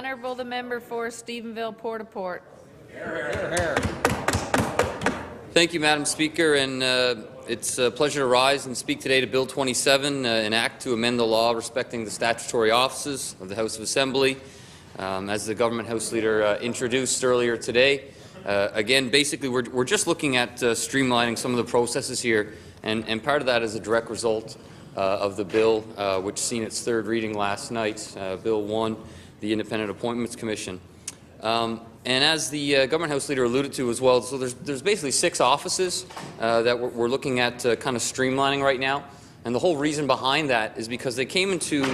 Honourable the member for Stephenville Port-au-Port. Thank you, Madam Speaker, and it's a pleasure to rise and speak today to Bill 27, an act to amend the law respecting the statutory offices of the House of Assembly, as the Government House Leader introduced earlier today. Again, basically, we're just looking at streamlining some of the processes here, and part of that is a direct result of the bill, which seen its third reading last night, Bill 1, the Independent Appointments Commission. And as the Government House Leader alluded to as well, so there's basically 6 offices that we're looking at kind of streamlining right now. And the whole reason behind that is because they came into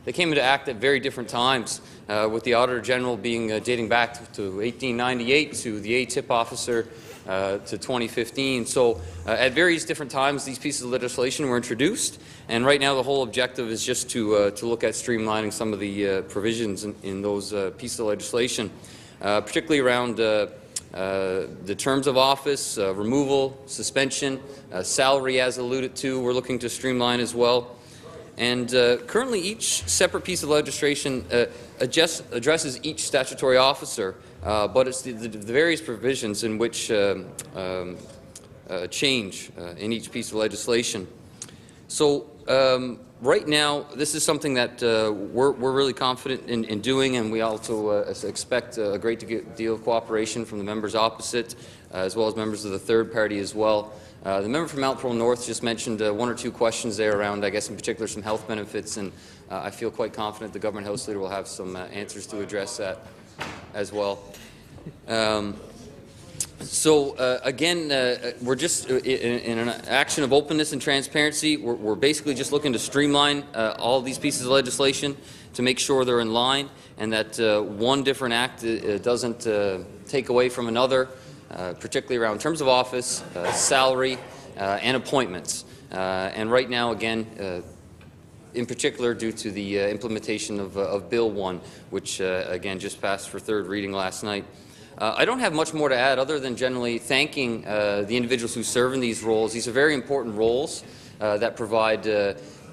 act at very different times, with the Auditor General being dating back to 1898, to the ATIP officer to 2015. So at various different times, these pieces of legislation were introduced, and right now the whole objective is just to look at streamlining some of the provisions in those pieces of legislation, particularly around the terms of office, removal, suspension, salary, as alluded to. We're looking to streamline as well. And currently, each separate piece of legislation addresses each statutory officer, but it's the various provisions in which change in each piece of legislation. So right now, this is something that we're really confident in doing, and we also expect a great deal of cooperation from the members opposite, as well as members of the third party as well. The member from Mount Pearl North just mentioned 1 or 2 questions there around, I guess, in particular, some health benefits, and I feel quite confident the Government House Leader will have some answers to address that as well. Again, we're just in an action of openness and transparency. We're basically just looking to streamline all these pieces of legislation to make sure they're in line, and that one different act doesn't take away from another, particularly around terms of office, salary, and appointments. And right now, again, in particular due to the implementation of Bill 1, which again just passed for third reading last night. I don't have much more to add other than generally thanking the individuals who serve in these roles. These are very important roles that provide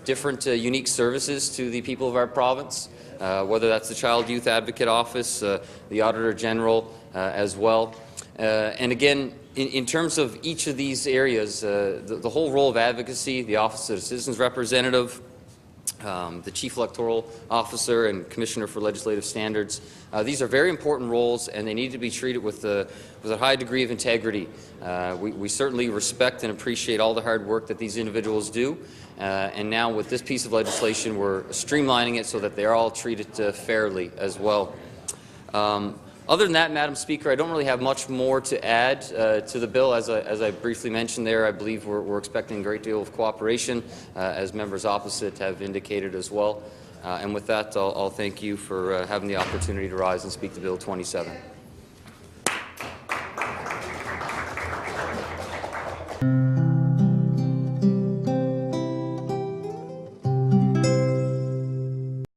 different unique services to the people of our province, whether that's the Child Youth Advocate Office, the Auditor General as well. And again, in terms of each of these areas, the whole role of advocacy, the Office of the Citizens Representative, the Chief Electoral Officer and Commissioner for Legislative Standards. These are very important roles, and they need to be treated with a high degree of integrity. We certainly respect and appreciate all the hard work that these individuals do, and now with this piece of legislation, we're streamlining it so that they are all treated fairly as well. Other than that, Madam Speaker, I don't really have much more to add to the bill. As I briefly mentioned there, I believe we're expecting a great deal of cooperation, as members opposite have indicated as well. And with that, I'll thank you for having the opportunity to rise and speak to Bill 27.